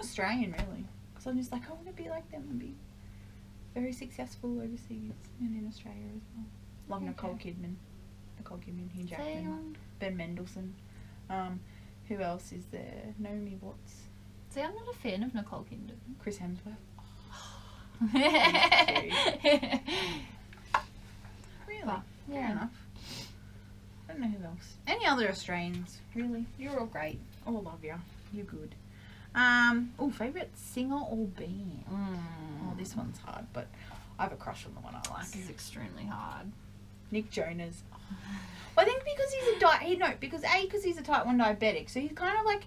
Australian, really. Because I'm just like, I want to be like them and be very successful overseas and in Australia as well. Love Nicole Kidman, Hugh Jackman, Ben Mendelsohn. Who else is there? Naomi Watts. See, I'm not a fan of Nicole Kidman. Chris Hemsworth. Really? But, Fair enough. I don't know who else. Any other Australians? Really? You're all great. All love you. You're good. Favourite singer or band? Oh, this one's hard, but I have a crush on the one I like. This is extremely hard. Nick Jonas. Well, I think because because he's a type 1 diabetic, so he's kind of like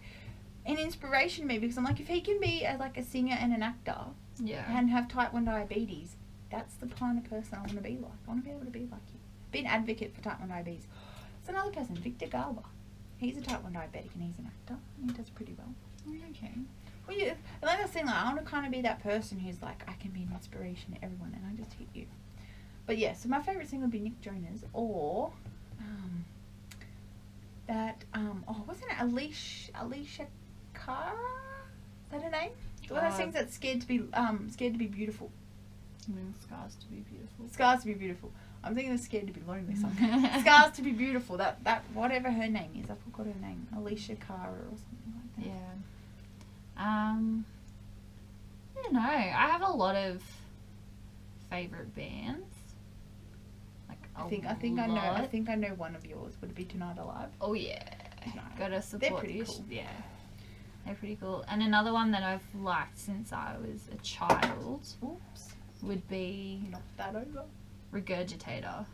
an inspiration to me, because I'm like, if he can be a singer and an actor and have type 1 diabetes, that's the kind of person I want to be like. I want to be able to be like him. Be an advocate for type 1 diabetes. It's another person, Victor Garber. He's a type 1 diabetic and he's an actor. And he does pretty well. Okay. Well, like I was saying, like, I want to kind of be that person who's like, I can be an inspiration to everyone, and I just hit you. But yeah, so my favourite singer would be Nick Jonas, or wasn't it Alicia Cara? Is that her name? The one that sings that scared to be beautiful. I mean, Scars to be Beautiful. Scars to be Beautiful. I'm thinking of Scared to be Lonely song. Scars to be Beautiful. That whatever her name is, I forgot her name. Alicia Cara or something like that. Yeah. I don't know. I have a lot of favourite bands. I think I know one of yours. Would it be Tonight Alive? Oh yeah. No. Gotta support. They're pretty cool. Yeah. They're pretty cool. And another one that I've liked since I was a child would be Knock That Over. Regurgitator.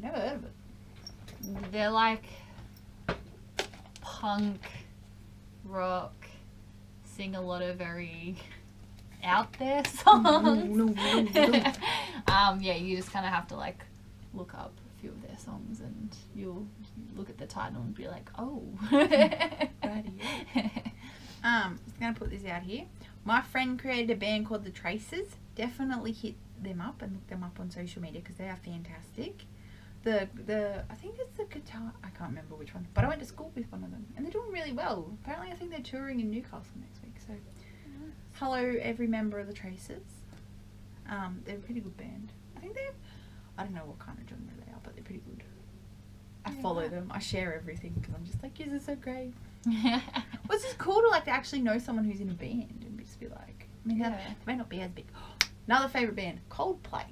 Never heard of it. They're like punk rock, sing a lot of very out there songs. Yeah, you just kind of have to like look up a few of their songs and you'll look at the title and be like, oh. I'm just gonna put this out here. My friend created a band called The Traces. Definitely hit them up and look them up on social media because they are fantastic. I think it's the guitar, I can't remember which one, but I went to school with one of them and they're doing really well. Apparently I think they're touring in Newcastle next week, so hello every member of The Traces. They're a pretty good band. I don't know what kind of genre they are, but they're pretty good. I follow them, I share everything because I'm just like, yours are so great. Well, it's just cool to like actually know someone who's in a band and just be like, I mean, they may not be as big. Another favourite band, Coldplay.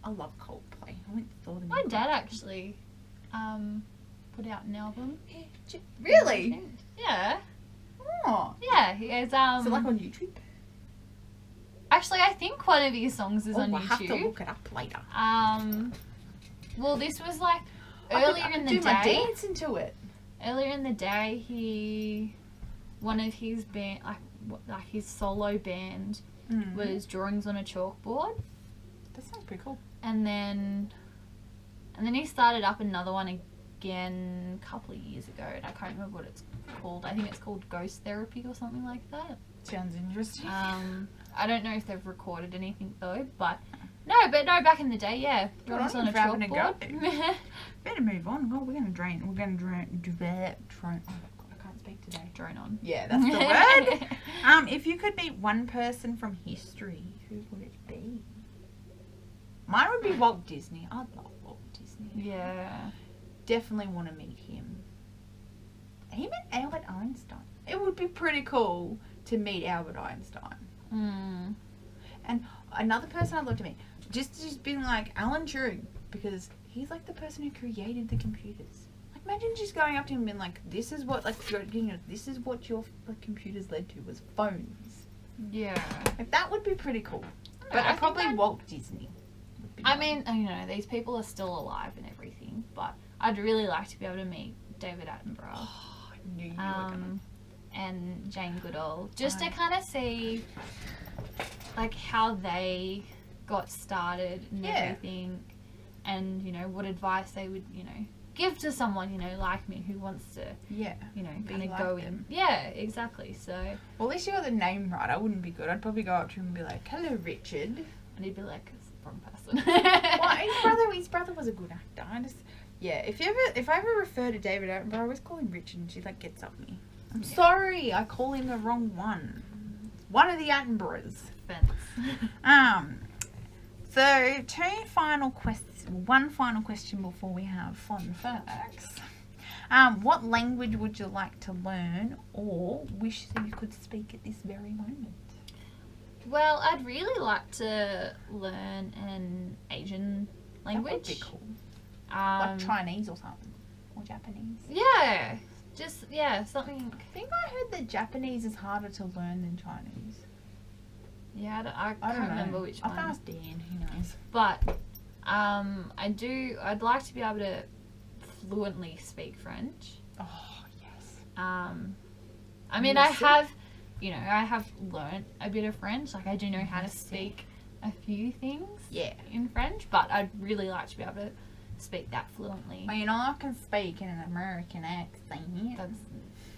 I love Coldplay. I went to them. My dad actually put out an album. Really? Yeah. Oh. Yeah, he has Is it like on YouTube? Actually, I think one of his songs is on YouTube. I'll have to look it up later. Well, this was like earlier in the day. I dance into it. Earlier in the day, one of his band, like his solo band, was Drawings on a Chalkboard. That sounds pretty cool. And then he started up another one again a couple of years ago, and I can't remember what it's called. I think it's called Ghost Therapy or something like that. Sounds interesting. I don't know if they've recorded anything though, but back in the day, yeah. Drawings on a Chalkboard. Better move on. Oh, we're gonna drain. Oh, I can't speak today. Drone on. Yeah, that's the word. If you could meet one person from history, who would it be? Mine would be Walt Disney. I love Walt Disney. Yeah. Definitely want to meet him. Him and Albert Einstein. It would be pretty cool to meet Albert Einstein. And another person I'd love to meet, just being like Alan Turing, because he's like the person who created the computers. Like, imagine just going up to him and being like, this is what your computers led to, was phones. Yeah. Like, that would be pretty cool. But I probably Walt Disney. I mean, you know, these people are still alive and everything, but I'd really like to be able to meet David Attenborough. Oh, I knew you were gonna. And Jane Goodall, just to kind of see like how they got started and everything, and you know what advice they would give to someone like me who wants to be kind of like go in. Yeah, exactly. So well, at least you got the name right. I wouldn't be good. I'd probably go up to him and be like, "Hello, Richard," and he'd be like, "It's the wrong person." Well, his brother was a good actor. If I ever refer to David Attenborough, I always call him Richard, and she like gets up me. I'm sorry, I call him the wrong one. One of the Attenboroughs. Fence. So one final question before we have fun facts. What language would you like to learn or wish that you could speak at this very moment? Well, I'd really like to learn an Asian language. That would be cool. Like Chinese or something. Or Japanese. Yeah. Something. I think I heard that Japanese is harder to learn than Chinese. Yeah, I can't remember which one. I'll ask Dan, he knows. But I'd like to be able to fluently speak French. Oh, yes. I mean, I have learnt a bit of French. Like, I do know how to speak a few things in French, but I'd really like to be able to speak that fluently. Well, I can speak in an American accent. That's...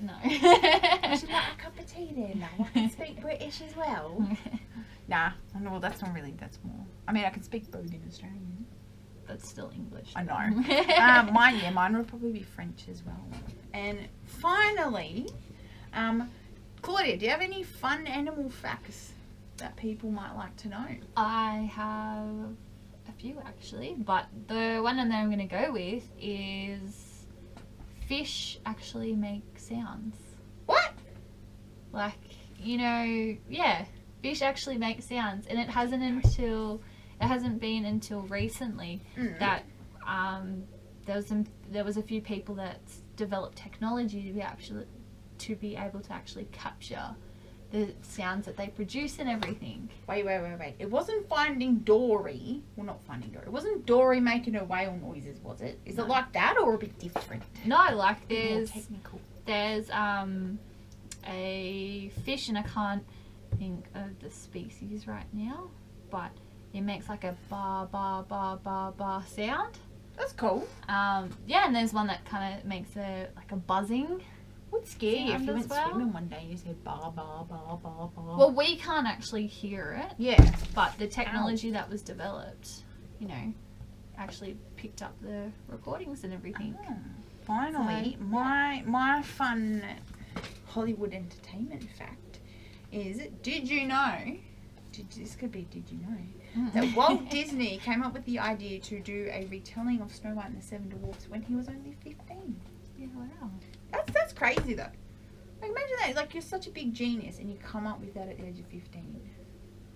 No. She's like, a cup of tea there, now. I can speak British as well. Nah, well, that's not really, that's more. I mean, I can speak broken Australian. That's still English. I know. Mine would probably be French as well. And finally, Claudia, do you have any fun animal facts that people might like to know? I have a few actually, but the one that I'm going to go with is fish actually make sounds. What? Like, fish actually make sounds, and it hasn't been until recently that there was a few people that developed technology to be able to actually capture the sounds that they produce and everything. Wait. It wasn't Finding Dory. Well, not Finding Dory. It wasn't Dory making her whale noises, was it? Is it like that or a bit different? No, like there's more technical. There's a fish, and I can't think of the species right now, but it makes like a ba ba ba ba ba sound. That's cool. And there's one that kind of makes like a buzzing. Would scare you if you went swimming one day and you said ba ba ba ba ba. Well, we can't actually hear it. Yeah. But the technology that was developed, actually picked up the recordings and everything. Oh, finally, so, my fun Hollywood entertainment fact is: did you know? This could be. Did you know that Walt Disney came up with the idea to do a retelling of Snow White and the Seven Dwarfs when he was only 15? Yeah, wow. That's crazy though. Like, imagine that. Like, you're such a big genius and you come up with that at the age of 15.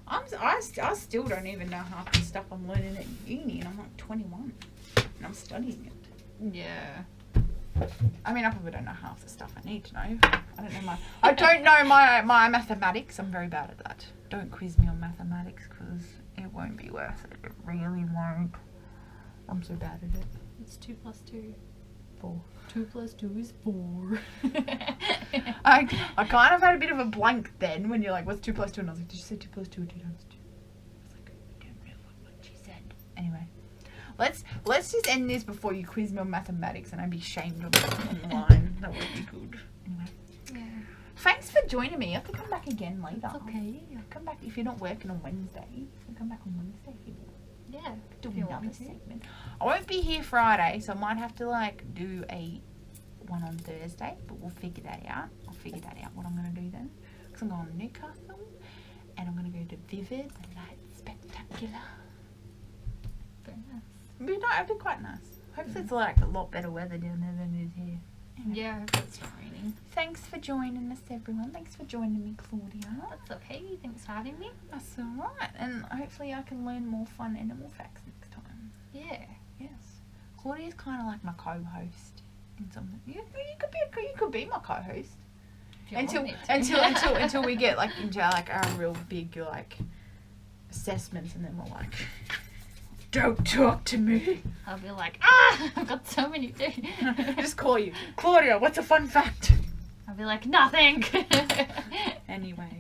I still don't even know half the stuff I'm learning at uni, and I'm like 21 and I'm studying it. Yeah. I mean, I probably don't know half the stuff I need to know. I don't know my mathematics. I'm very bad at that. Don't quiz me on mathematics because it won't be worth it. It really won't. I'm so bad at it. It's 2 plus 2. 4. 2 plus 2 is 4. I kind of had a bit of a blank then when you're like, what's 2 plus 2? And I was like, did you say 2 plus 2 or 2 times 2? I was like, I don't know what she said. Anyway, let's just end this before you quiz me on mathematics and I'd be shamed on the line. That would be good. Anyway. Yeah. Thanks for joining me. I have to come back again later. It's okay. I'll come back if you're not working on Wednesday. You can come back on Wednesday if you want. Yeah. Do another segment. I won't be here Friday, so I might have to do one on Thursday, but we'll figure that out. I'll figure that out what I'm going to do then. Because I'm going to Newcastle and I'm going to go to Vivid, the Light Spectacular. Very nice. It'd be quite nice. Hopefully it's a lot better weather down there than it is here. Anyway. Yeah, it's not raining. Thanks for joining us, everyone. Thanks for joining me, Claudia. That's okay. Thanks for having me. That's alright. And hopefully I can learn more fun animal facts next time. Yeah. Yes. Claudia's kind of like my co-host in something. You could be my co-host. Until we get into our real big assessments, and then we're like, don't talk to me. I'll be like, I've got so many things. Just call you, Claudia, what's a fun fact? I'll be like, nothing. Anyway.